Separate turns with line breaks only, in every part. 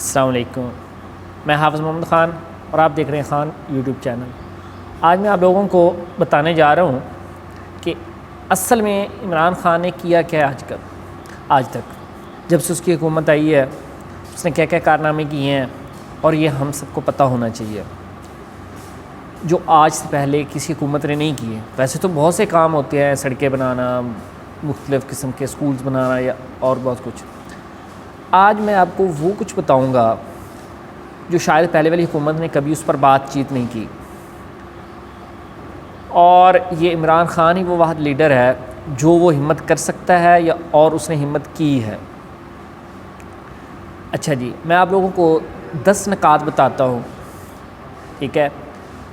السلام علیکم، میں حافظ محمد خان اور آپ دیکھ رہے ہیں خان یوٹیوب چینل۔ آج میں آپ لوگوں کو بتانے جا رہا ہوں کہ اصل میں عمران خان نے کیا کیا آج تک جب سے اس کی حکومت آئی ہے، اس نے کیا کیا کارنامے کیے ہیں، اور یہ ہم سب کو پتہ ہونا چاہیے جو آج سے پہلے کسی حکومت نے نہیں کیے۔ ویسے تو بہت سے کام ہوتے ہیں، سڑکیں بنانا، مختلف قسم کے سکولز بنانا یا اور بہت کچھ۔ آج میں آپ کو وہ کچھ بتاؤں گا جو شاید پہلے والی حکومت نے کبھی اس پر بات چیت نہیں کی، اور یہ عمران خان ہی وہ واحد لیڈر ہے جو وہ ہمت کر سکتا ہے یا اور اس نے ہمت کی ہے۔ اچھا جی، میں آپ لوگوں کو 10 نکات بتاتا ہوں، ٹھیک ہے؟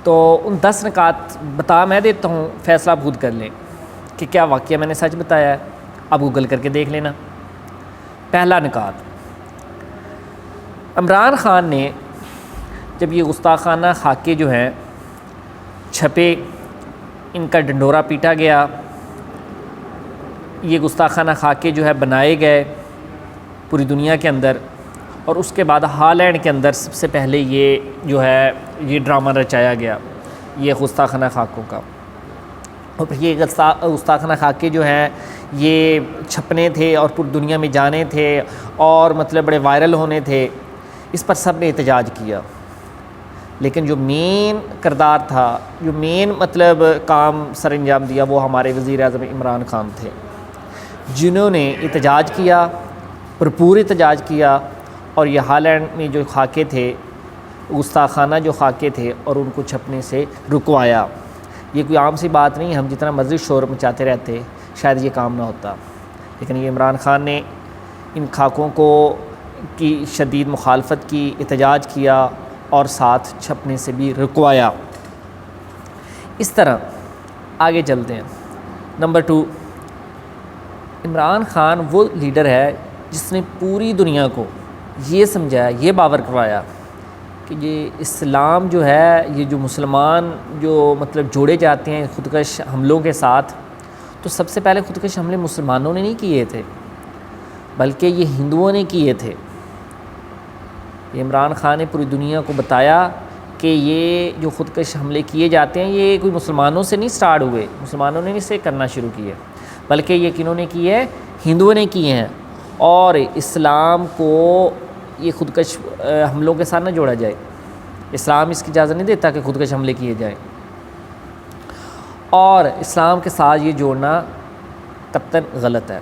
تو ان 10 نکات بتا میں دیتا ہوں، فیصلہ آپ خود کر لیں کہ کیا واقعہ میں نے سچ بتایا ہے۔ آپ گوگل کر کے دیکھ لینا۔ پہلا نکات، عمران خان نے جب یہ گستاخانہ خاکے جو ہیں چھپے، ان کا ڈنڈورا پیٹا گیا، یہ گستاخانہ خاکے جو ہے بنائے گئے پوری دنیا کے اندر، اور اس کے بعد ہالینڈ کے اندر سب سے پہلے یہ جو ہے یہ ڈرامہ رچایا گیا یہ گستاخانہ خاکوں کا۔ اور پھر یہ گستاخانہ خاکے جو ہیں یہ چھپنے تھے اور پوری دنیا میں جانے تھے اور مطلب بڑے وائرل ہونے تھے، اس پر سب نے احتجاج کیا۔ لیکن جو مین کردار تھا، جو مین مطلب کام سر انجام دیا، وہ ہمارے وزیر اعظم عمران خان تھے، جنہوں نے احتجاج کیا، بھرپور احتجاج کیا، اور یہ ہالینڈ میں جو خاکے تھے، گستاخانہ جو خاکے تھے، اور ان کو چھپنے سے رکوایا۔ یہ کوئی عام سی بات نہیں، ہم جتنا مرضی شور مچاتے رہتے شاید یہ کام نہ ہوتا، لیکن یہ عمران خان نے ان خاکوں کو کی شدید مخالفت کی، احتجاج کیا، اور ساتھ چھپنے سے بھی رکوایا۔ اس طرح آگے چلتے ہیں۔ نمبر 2، عمران خان وہ لیڈر ہے جس نے پوری دنیا کو یہ سمجھایا، یہ باور کروایا کہ یہ اسلام جو ہے، یہ جو مسلمان جو مطلب جوڑے جاتے ہیں خودکش حملوں کے ساتھ، تو سب سے پہلے خودکش حملے مسلمانوں نے نہیں کیے تھے بلکہ یہ ہندوؤں نے کیے تھے۔ یہ عمران خان نے پوری دنیا کو بتایا کہ یہ جو خودکش حملے کیے جاتے ہیں یہ کوئی مسلمانوں سے نہیں سٹارٹ ہوئے، مسلمانوں نے اسے کرنا شروع کیے، بلکہ یہ کنہوں نے کیے؟ ہندوؤں نے کیے ہیں۔ اور اسلام کو یہ خودکش حملوں کے ساتھ نہ جوڑا جائے، اسلام اس کی اجازت نہیں دیتا کہ خودکش حملے کیے جائیں، اور اسلام کے ساتھ یہ جوڑنا قطعاً غلط ہے۔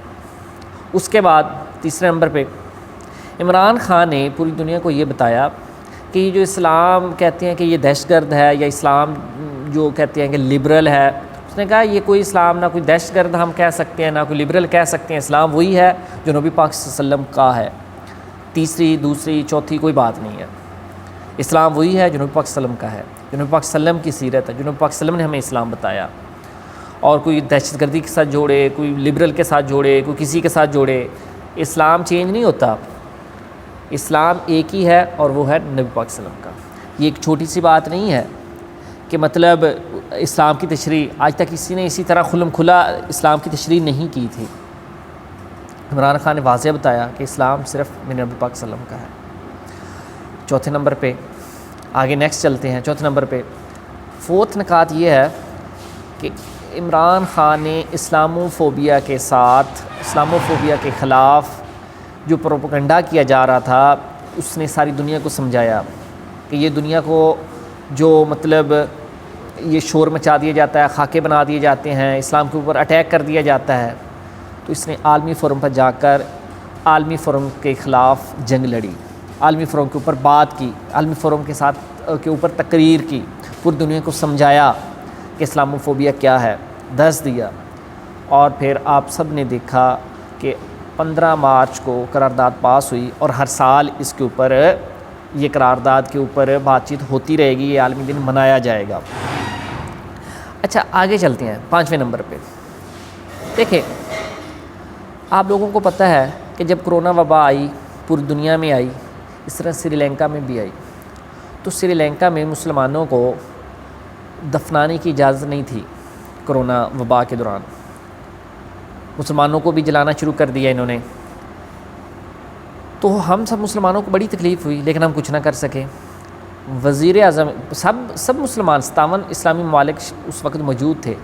اس کے بعد تیسرے نمبر پہ عمران خان نے پوری دنیا کو یہ بتایا کہ یہ جو اسلام کہتے ہیں کہ یہ دہشت گرد ہے، یا اسلام جو کہتے ہیں کہ لبرل ہے، اس نے کہا یہ کوئی اسلام نہ کوئی دہشت گرد ہم کہہ سکتے ہیں، نہ کوئی لبرل کہہ سکتے ہیں، اسلام وہی ہے جو نبی پاک صلی اللہ علیہ وسلم کا ہے، تیسری دوسری چوتھی کوئی بات نہیں ہے۔ اسلام وہی ہے جو نبی پاک صلی اللہ علیہ وسلم کا ہے، جو نبی پاک صلی اللہ علیہ وسلم کی سیرت ہے، جو نبی پاک صلی اللہ علیہ وسلم نے ہمیں اسلام بتایا۔ اور کوئی دہشت گردی کے ساتھ جوڑے، کوئی لبرل کے ساتھ جوڑے، کوئی کسی کے ساتھ جوڑے، اسلام چینج نہیں ہوتا، اسلام ایک ہی ہے اور وہ ہے نبی پاک صلی اللہ علیہ وسلم کا۔ یہ ایک چھوٹی سی بات نہیں ہے کہ مطلب اسلام کی تشریح آج تک کسی نے اسی طرح کھلم کھلا اسلام کی تشریح نہیں کی تھی۔ عمران خان نے واضح بتایا کہ اسلام صرف میرے نبی پاک صلی اللہ علیہ وسلم کا ہے۔ چوتھے نمبر پہ آگے نیکسٹ چلتے ہیں۔ چوتھے نمبر پہ فورتھ نکات یہ ہے کہ عمران خان نے اسلاموفوبیا کے ساتھ، اسلاموفوبیا کے خلاف جو پروپیگنڈا کیا جا رہا تھا، اس نے ساری دنیا کو سمجھایا کہ یہ دنیا کو جو مطلب یہ شور مچا دیا جاتا ہے، خاکے بنا دیے جاتے ہیں، اسلام کے اوپر اٹیک کر دیا جاتا ہے، تو اس نے عالمی فورم پر جا کر عالمی فورم کے خلاف جنگ لڑی، عالمی فورم کے اوپر بات کی، عالمی فورم کے ساتھ کے اوپر تقریر کی، پوری دنیا کو سمجھایا کہ اسلاموفوبیا کیا ہے، درس دیا۔ اور پھر آپ سب نے دیکھا کہ 15 مارچ کو قرارداد پاس ہوئی، اور ہر سال اس کے اوپر یہ قرارداد کے اوپر بات چیت ہوتی رہے گی، یہ عالمی دن منایا جائے گا۔ اچھا آگے چلتے ہیں 5ویں نمبر پہ۔ دیکھیں، آپ لوگوں کو پتہ ہے کہ جب کرونا وبا آئی، پوری دنیا میں آئی، اس طرح سری لنکا میں بھی آئی، تو سری لنکا میں مسلمانوں کو دفنانے کی اجازت نہیں تھی۔ کرونا وبا کے دوران مسلمانوں کو بھی جلانا شروع کر دیا انہوں نے، تو ہم سب مسلمانوں کو بڑی تکلیف ہوئی، لیکن ہم کچھ نہ کر سکے۔ وزیر اعظم سب مسلمان 57 اسلامی ممالک اس وقت موجود تھے،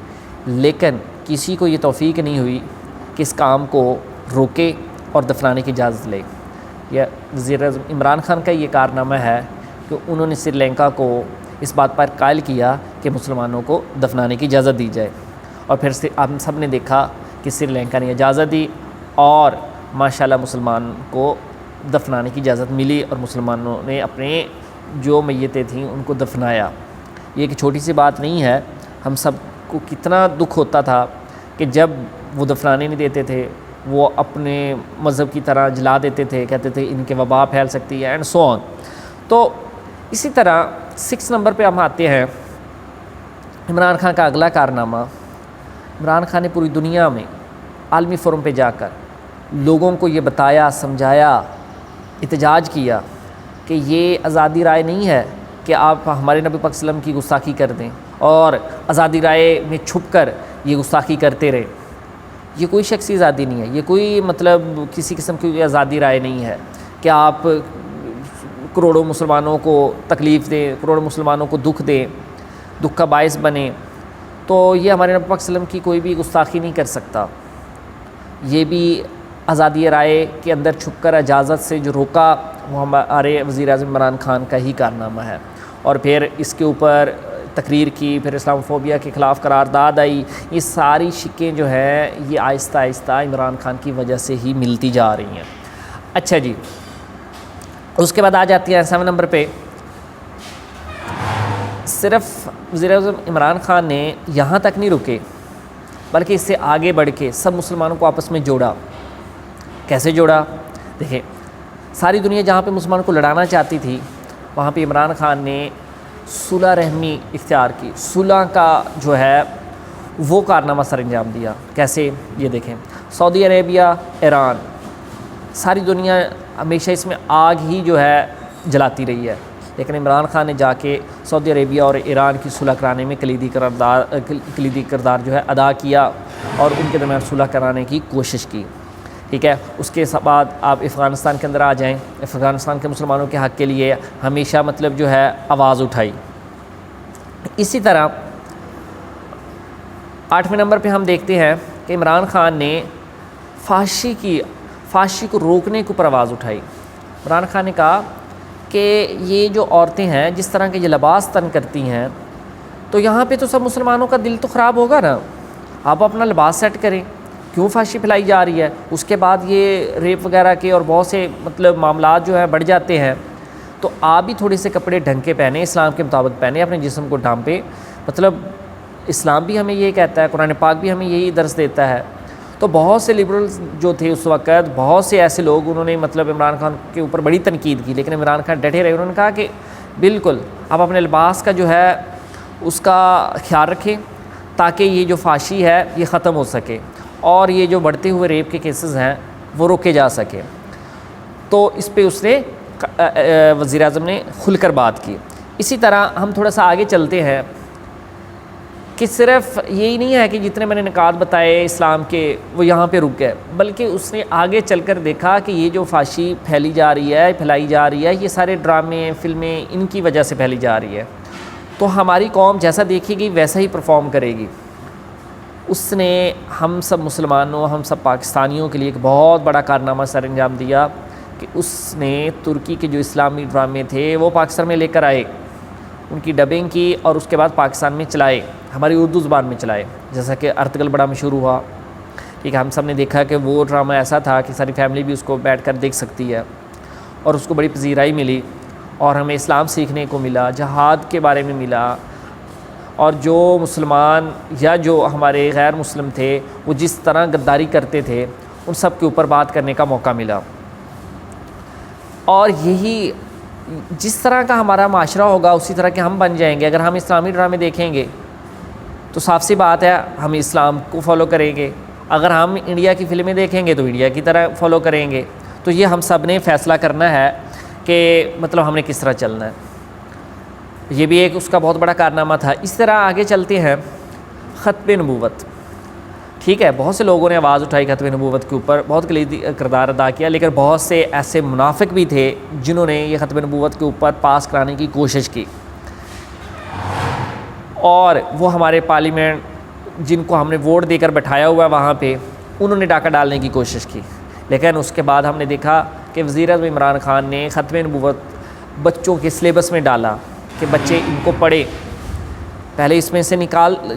لیکن کسی کو یہ توفیق نہیں ہوئی کہ اس کام کو روکے اور دفنانے کی اجازت لے۔ یہ وزیر اعظم عمران خان کا یہ کارنامہ ہے کہ انہوں نے سری لنکا کو اس بات پر قائل کیا کہ مسلمانوں کو دفنانے کی اجازت دی جائے، اور پھر سے ہم سب نے دیکھا کہ سری لنکا نے اجازت دی اور ماشاءاللہ مسلمان کو دفنانے کی اجازت ملی، اور مسلمانوں نے اپنے جو میتیں تھیں ان کو دفنایا۔ یہ ایک چھوٹی سی بات نہیں ہے، ہم سب کو کتنا دکھ ہوتا تھا کہ جب وہ دفنانے نہیں دیتے تھے، وہ اپنے مذہب کی طرح جلا دیتے تھے، کہتے تھے ان کے وبا پھیل سکتی ہے اینڈ سو آن۔ تو اسی طرح 6 نمبر پہ ہم آتے ہیں عمران خان کا اگلا کارنامہ۔ عمران خان نے پوری دنیا میں عالمی فورم پہ جا کر لوگوں کو یہ بتایا، سمجھایا، احتجاج کیا کہ یہ آزادی رائے نہیں ہے کہ آپ ہمارے نبی پاک صلی اللہ علیہ وسلم کی گستاخی کر دیں اور آزادی رائے میں چھپ کر یہ گستاخی کرتے رہیں۔ یہ کوئی شخصی آزادی نہیں ہے، یہ کوئی مطلب کسی قسم کی آزادی رائے نہیں ہے کہ آپ کروڑوں مسلمانوں کو تکلیف دیں، کروڑوں مسلمانوں کو دکھ دیں، دکھ کا باعث بنیں۔ تو یہ ہمارے نبی پاک صلی اللہ علیہ وسلم کی کوئی بھی گستاخی نہیں کر سکتا۔ یہ بھی آزادی رائے کے اندر چھپ کر اجازت سے جو روکا وہ ہمارے وزیر اعظم عمران خان کا ہی کارنامہ ہے، اور پھر اس کے اوپر تقریر کی، پھر اسلام فوبیا کے خلاف قرارداد آئی۔ یہ ساری شکیں جو ہیں یہ آہستہ آہستہ عمران خان کی وجہ سے ہی ملتی جا رہی ہیں۔ اچھا جی، اس کے بعد آ جاتی ہے 7 نمبر پہ۔ صرف وزیر اعظم عمران خان نے یہاں تک نہیں رکے، بلکہ اس سے آگے بڑھ کے سب مسلمانوں کو آپس میں جوڑا۔ کیسے جوڑا؟ دیکھیں، ساری دنیا جہاں پہ مسلمانوں کو لڑانا چاہتی تھی وہاں پہ عمران خان نے صلح رحمی اختیار کی، صلح کا جو ہے وہ کارنامہ سر انجام دیا۔ کیسے؟ یہ دیکھیں، سعودی عربیہ، ایران، ساری دنیا ہمیشہ اس میں آگ ہی جو ہے جلاتی رہی ہے، لیکن عمران خان نے جا کے سعودی عربیہ اور ایران کی صلح کرانے میں کلیدی کردار جو ہے ادا کیا اور ان کے درمیان صلح کرانے کی کوشش کی۔ ٹھیک ہے، اس کے بعد آپ افغانستان کے اندر آ جائیں، افغانستان کے مسلمانوں کے حق کے لیے ہمیشہ مطلب جو ہے آواز اٹھائی۔ اسی طرح 8ویں نمبر پہ ہم دیکھتے ہیں کہ عمران خان نے فحاشی کو روکنے کے اوپر آواز اٹھائی۔ عمران خان نے کہا کہ یہ جو عورتیں ہیں جس طرح کے یہ لباس تن کرتی ہیں، تو یہاں پہ تو سب مسلمانوں کا دل تو خراب ہوگا نا، آپ اپنا لباس سیٹ کریں، کیوں فحاشی پھیلائی جا رہی ہے؟ اس کے بعد یہ ریپ وغیرہ کے اور بہت سے مطلب معاملات جو ہیں بڑھ جاتے ہیں، تو آپ بھی تھوڑے سے کپڑے ڈھنگ کے پہنیں، اسلام کے مطابق پہنیں، اپنے جسم کو ڈھانپیں۔ مطلب اسلام بھی ہمیں یہ کہتا ہے، قرآن پاک بھی ہمیں یہی درس دیتا ہے۔ تو بہت سے لبرلز جو تھے اس وقت، بہت سے ایسے لوگ، انہوں نے مطلب عمران خان کے اوپر بڑی تنقید کی، لیکن عمران خان ڈٹے رہے۔ انہوں نے کہا کہ بالکل آپ اپنے لباس کا جو ہے اس کا خیال رکھیں تاکہ یہ جو فحاشی ہے یہ ختم ہو سکے اور یہ جو بڑھتے ہوئے ریپ کے کیسز ہیں وہ روکے جا سکے۔ تو اس پہ اس نے وزیر اعظم نے کھل کر بات کی۔ اسی طرح ہم تھوڑا سا آگے چلتے ہیں کہ صرف یہی نہیں ہے کہ جتنے میں نے نکات بتائے اسلام کے وہ یہاں پہ رک گئے، بلکہ اس نے آگے چل کر دیکھا کہ یہ جو فحاشی پھیلائی جا رہی ہے یہ سارے ڈرامے، فلمیں ان کی وجہ سے پھیلی جا رہی ہے، تو ہماری قوم جیسا دیکھے گی ویسا ہی پرفارم کرے گی۔ اس نے ہم سب مسلمانوں، ہم سب پاکستانیوں کے لیے ایک بہت بڑا کارنامہ سر انجام دیا کہ اس نے ترکی کے جو اسلامی ڈرامے تھے وہ پاکستان میں لے کر آئے، ان کی ڈبنگ کی اور اس کے بعد پاکستان میں چلائے، ہماری اردو زبان میں چلائے، جیسا کہ ارتگل بڑا مشہور ہوا۔ ٹھیک ہے، ہم سب نے دیکھا کہ وہ ڈرامہ ایسا تھا کہ ساری فیملی بھی اس کو بیٹھ کر دیکھ سکتی ہے، اور اس کو بڑی پذیرائی ملی اور ہمیں اسلام سیکھنے کو ملا، جہاد کے بارے میں ملا، اور جو مسلمان یا جو ہمارے غیر مسلم تھے وہ جس طرح غداری کرتے تھے ان سب کے اوپر بات کرنے کا موقع ملا۔ اور یہی جس طرح کا ہمارا معاشرہ ہوگا اسی طرح کے ہم بن جائیں گے۔ اگر ہم اسلامی ڈرامے دیکھیں گے تو صاف سی بات ہے ہم اسلام کو فالو کریں گے، اگر ہم انڈیا کی فلمیں دیکھیں گے تو انڈیا کی طرح فالو کریں گے۔ تو یہ ہم سب نے فیصلہ کرنا ہے کہ مطلب ہم نے کس طرح چلنا ہے۔ یہ بھی ایک اس کا بہت بڑا کارنامہ تھا۔ اس طرح آگے چلتے ہیں ختم نبوت۔ ٹھیک ہے، بہت سے لوگوں نے آواز اٹھائی ختم نبوت کے اوپر، بہت کلیدی کردار ادا کیا، لیکن بہت سے ایسے منافق بھی تھے جنہوں نے یہ ختم نبوت کے اوپر پاس کرانے کی کوشش کی، اور وہ ہمارے پارلیمنٹ جن کو ہم نے ووٹ دے کر بٹھایا ہوا ہے وہاں پہ، انہوں نے ڈاکہ ڈالنے کی کوشش کی۔ لیکن اس کے بعد ہم نے دیکھا کہ وزیر اعظم عمران خان نے ختم نبوت بچوں کے سلیبس میں ڈالا کہ بچے ان کو پڑھے۔ پہلے اس میں سے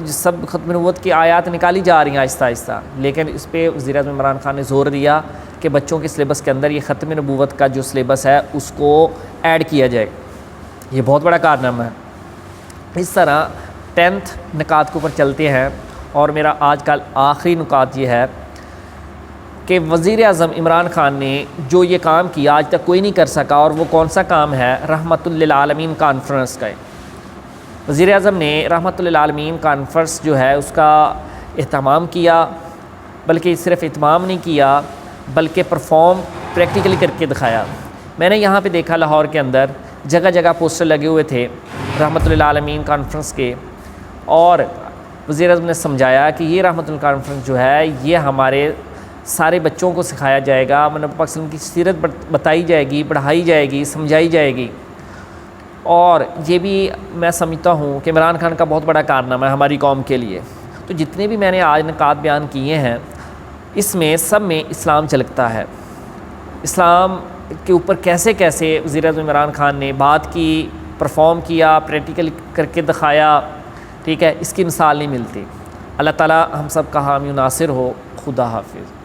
سب ختم نبوت کی آیات نکالی جا رہی ہیں آہستہ آہستہ، لیکن اس پہ وزیر اعظم عمران خان نے زور دیا کہ بچوں کے سلیبس کے اندر یہ ختم نبوت کا جو سلیبس ہے اس کو ایڈ کیا جائے۔ یہ بہت بڑا کارنامہ ہے۔ اس طرح 10th نکات کے اوپر چلتے ہیں، اور میرا آج کا آخری نکات یہ ہے کہ وزیر اعظم عمران خان نے جو یہ کام کیا آج تک کوئی نہیں کر سکا، اور وہ کون سا کام ہے؟ رحمت للعالمین کانفرنس کا۔ وزیر اعظم نے رحمت للعالمین کانفرنس جو ہے اس کا اہتمام کیا، بلکہ صرف اہتمام نہیں کیا بلکہ پرفارم پریکٹیکلی کر کے دکھایا۔ میں نے یہاں پہ دیکھا لاہور کے اندر جگہ جگہ پوسٹر لگے ہوئے تھے رحمت للعالمین کانفرنس کے، اور وزیر اعظم نے سمجھایا کہ یہ رحمت اللہ کانفرنس جو ہے یہ ہمارے سارے بچوں کو سکھایا جائے گا، نبی پاک صلی اللہ علیہ وسلم کی سیرت بتائی جائے گی، پڑھائی جائے گی، سمجھائی جائے گی۔ اور یہ بھی میں سمجھتا ہوں کہ عمران خان کا بہت بڑا کارنامہ ہے ہماری قوم کے لیے۔ تو جتنے بھی میں نے آج نکات بیان کیے ہیں، اس میں سب میں اسلام جھلکتا ہے۔ اسلام کے اوپر کیسے کیسے وزیر اعظم عمران خان نے بات کی، پرفارم کیا، پریکٹیکل کر کے دکھایا، ٹھیک ہے، اس کی مثال نہیں ملتی۔ اللہ تعالیٰ ہم سب کا حامی و ناصر ہو۔ خدا حافظ۔